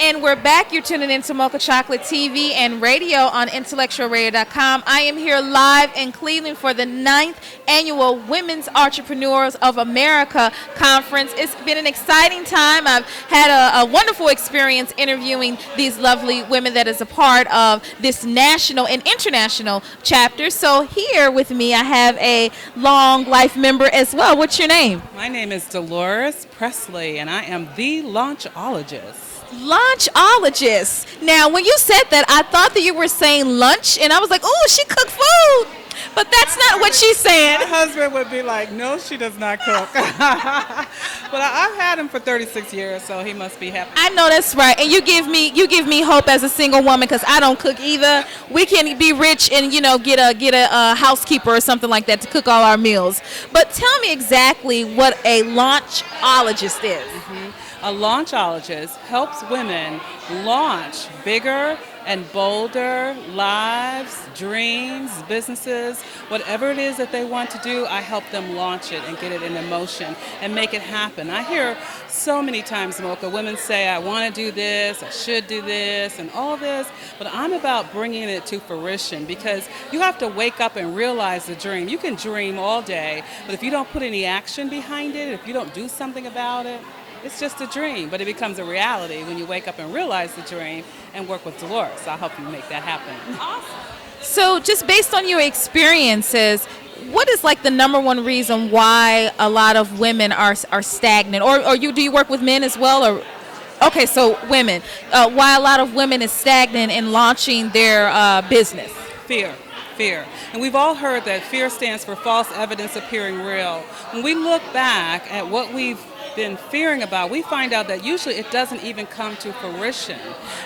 And we're back. You're tuning into Mocha Chocolate TV and radio on intellectualradio.com. I am here live in Cleveland for the 9th annual Women's Entrepreneurs of America conference. It's been an exciting time. I've had a wonderful experience interviewing these lovely women that is a part of this national and international chapter. So here with me, I have a long life member as well. What's your name? My name is Dolores Presley, and I am the Launchologist. Launchologist. Now, when you said that, I thought that you were saying lunch, and I was like, oh, she cooked food. But that's not what she's saying. My husband would be like, no, she does not cook. But I've had him for 36 years, so he must be happy. I know that's right. And you give me hope as a single woman, because I don't cook either. We can be rich and, get a housekeeper or something like that to cook all our meals. But tell me exactly what a launchologist is. Mm-hmm. A launchologist helps women launch bigger and bolder lives, dreams, businesses, whatever it is that they want to do. I help them launch it and get it into motion and make it happen. I hear so many times, Mocha, women say, I want to do this, I should do this, and all this, but I'm about bringing it to fruition, because you have to wake up and realize the dream. You can dream all day, but if you don't put any action behind it, if you don't do something about it, it's just a dream, but it becomes a reality when you wake up and realize the dream and work with Dolores. I'll help you make that happen. Awesome. So just based on your experiences, what is like the number one reason why a lot of women are stagnant? Or do you work with men as well? Or okay, so women. Why a lot of women is stagnant in launching their business? Fear. And we've all heard that fear stands for false evidence appearing real. When we look back at what we've been fearing about, we find out that usually it doesn't even come to fruition.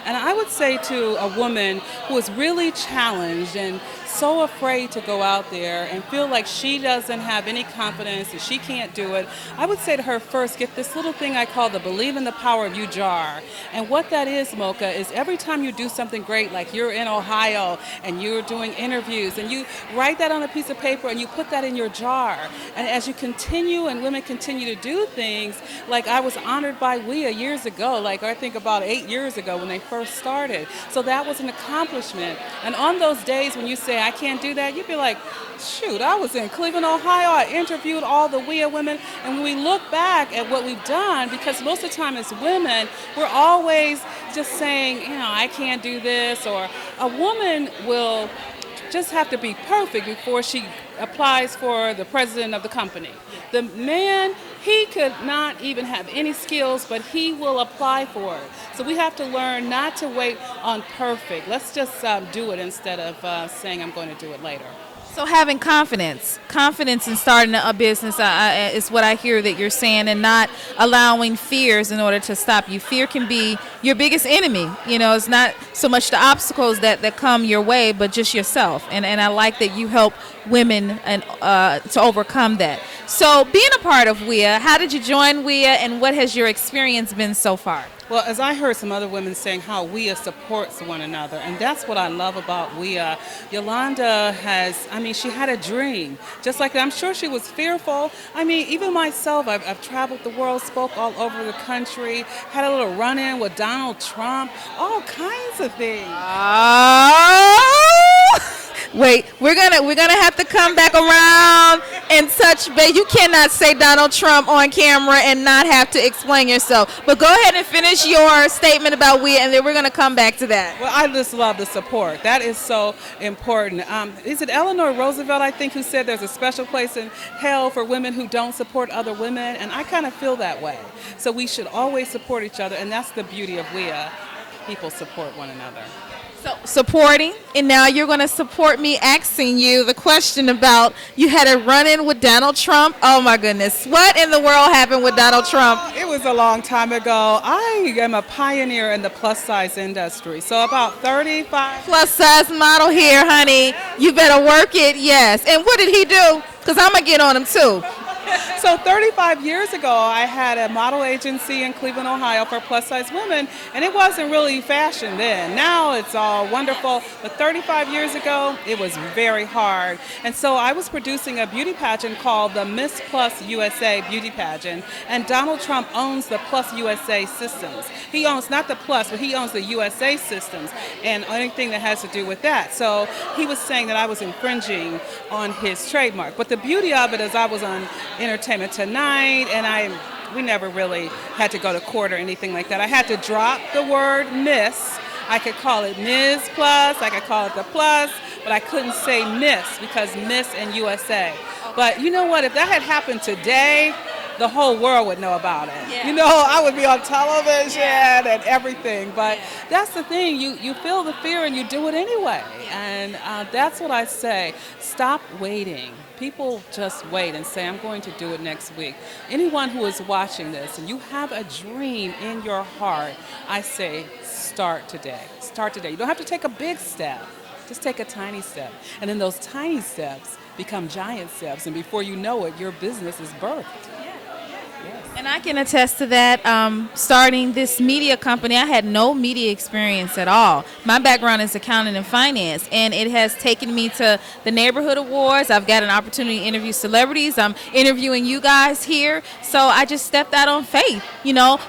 And I would say to a woman who is really challenged and so afraid to go out there and feel like she doesn't have any confidence and she can't do it, I would say to her, first, get this little thing I call the Believe in the Power of You jar. And what that is, Mocha, is every time you do something great, like you're in Ohio and you're doing interviews, and you write that on a piece of paper and you put that in your jar. And as you continue and women continue to do things, like I was honored by WIA years ago, like I think about 8 years ago when they first started. So that was an accomplishment. And on those days when you say, I can't do that, you'd be like, shoot, I was in Cleveland, Ohio, I interviewed all the WIA women, and when we look back at what we've done, because most of the time as women, we're always just saying, I can't do this, or a woman will just have to be perfect before she applies for the president of the company. The man, he could not even have any skills, but he will apply for it. So we have to learn not to wait on perfect. Let's just do it instead of saying I'm going to do it later. So having confidence in starting a business is what I hear that you're saying, and not allowing fears in order to stop you. Fear can be your biggest enemy. It's not so much the obstacles that come your way, but just yourself. And I like that you help women and to overcome that. So being a part of WIA, how did you join WIA, and what has your experience been so far? Well, as I heard some other women saying how WIA supports one another, and that's what I love about WIA. Yolanda she had a dream, just like that. I'm sure she was fearful. Even myself, I've traveled the world, spoke all over the country, had a little run-in with Donald Trump, all kinds of things. Wait, we're gonna have to come back around and touch base. You cannot say Donald Trump on camera and not have to explain yourself. But go ahead and finish your statement about WIA, and then we're gonna come back to that. Well, I just love the support. That is so important. Is it Eleanor Roosevelt, I think, who said there's a special place in hell for women who don't support other women? And I kind of feel that way. So we should always support each other, and that's the beauty of WIA. People support one another. So supporting, and now you're going to support me asking you the question about, you had a run-in with Donald Trump. Oh my goodness, what in the world happened with Donald Trump? It was a long time ago. I am a pioneer in the plus-size industry, so about 35. Plus-size model here, honey. You better work it, yes. And what did he do? Because I'm going to get on him too. So 35 years ago, I had a model agency in Cleveland, Ohio for plus-size women, and it wasn't really fashion then. Now it's all wonderful, but 35 years ago, it was very hard. And so I was producing a beauty pageant called the Miss Plus USA Beauty Pageant, and Donald Trump owns the Plus USA systems. He owns not the Plus, but he owns the USA systems and anything that has to do with that. So he was saying that I was infringing on his trademark. But the beauty of it is I was on Entertainment Tonight, and we never really had to go to court or anything like that. I had to drop the word Miss. I could call it Ms. Plus, I could call it the Plus, but I couldn't say Miss because Miss and USA. But you know what? If that had happened today, the whole world would know about it. Yeah. You know, I would be on television and everything. But that's the thing. You feel the fear and you do it anyway. And that's what I say. Stop waiting. People just wait and say, I'm going to do it next week. Anyone who is watching this and you have a dream in your heart, I say, start today. Start today. You don't have to take a big step. Just take a tiny step. And then those tiny steps become giant steps. And before you know it, your business is birthed. And I can attest to that. Starting this media company, I had no media experience at all. My background is accounting and finance, and it has taken me to the neighborhood awards. I've got an opportunity to interview celebrities. I'm interviewing you guys here. So I just stepped out on faith,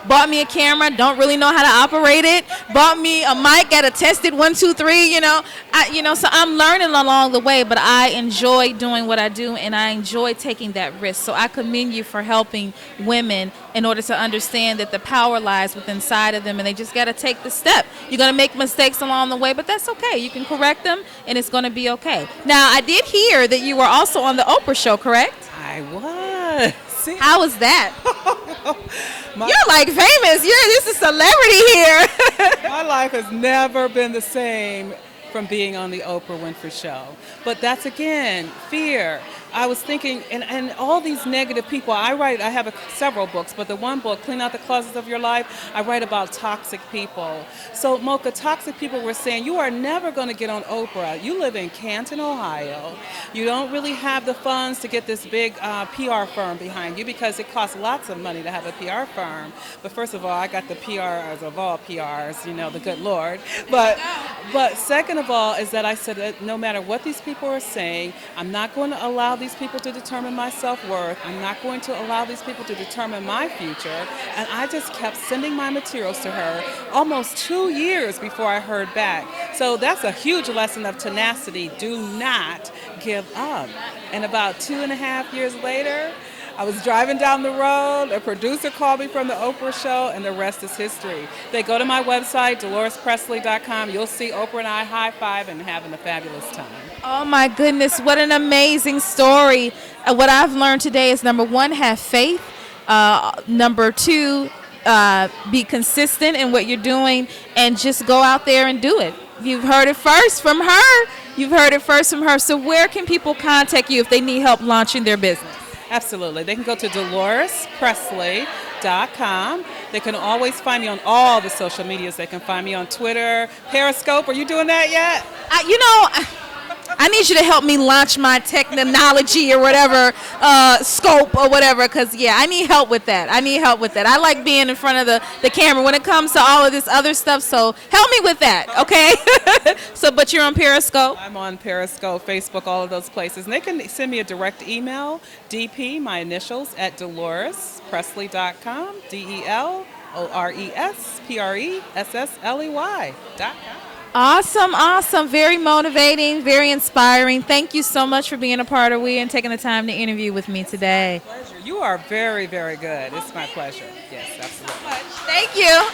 bought me a camera, don't really know how to operate it, bought me a mic, got to test it 1, 2, 3, so I'm learning along the way, but I enjoy doing what I do, and I enjoy taking that risk. So I commend you for helping women in order to understand that the power lies within inside of them, and they just got to take the step. You're going to make mistakes along the way, but that's okay. You can correct them, and it's going to be okay. Now, I did hear that you were also on the Oprah show, correct? I was. See? How was that? You're like famous. This is celebrity here. My life has never been the same from being on the Oprah Winfrey Show. But that's, again, fear. I was thinking, and all these negative people, I have several books, but the one book, Clean Out the Closets of Your Life, I write about toxic people. So, Mocha, toxic people were saying, you are never going to get on Oprah. You live in Canton, Ohio. You don't really have the funds to get this big PR firm behind you because it costs lots of money to have a PR firm. But first of all, I got the PRs of all PRs, the good Lord. But second of all is that I said that no matter what these people are saying, I'm not going to allow these people to determine my self-worth. I'm not going to allow these people to determine my future. And I just kept sending my materials to her almost 2 years before I heard back. So that's a huge lesson of tenacity. Do not give up. And about 2.5 years later, I was driving down the road, a producer called me from the Oprah show, and the rest is history. They go to my website, DoloresPresley.com. You'll see Oprah and I high-five and having a fabulous time. Oh, my goodness. What an amazing story. What I've learned today is, number one, have faith. Number two, be consistent in what you're doing, and just go out there and do it. You've heard it first from her. So where can people contact you if they need help launching their business? Absolutely. They can go to DoloresPresley.com. They can always find me on all the social medias. They can find me on Twitter, Periscope. Are you doing that yet? I need you to help me launch my technology or whatever, scope or whatever, because, I need help with that. I like being in front of the camera when it comes to all of this other stuff, so help me with that, okay? But you're on Periscope? I'm on Periscope, Facebook, all of those places. And they can send me a direct email, DP, my initials, at DoloresPresley.com, DeLoresPresley.com. Awesome. Very motivating, very inspiring. Thank you so much for being a part of We and taking the time to interview with me today. Pleasure. You are very, very good. It's my pleasure. Yes, absolutely. Thank you.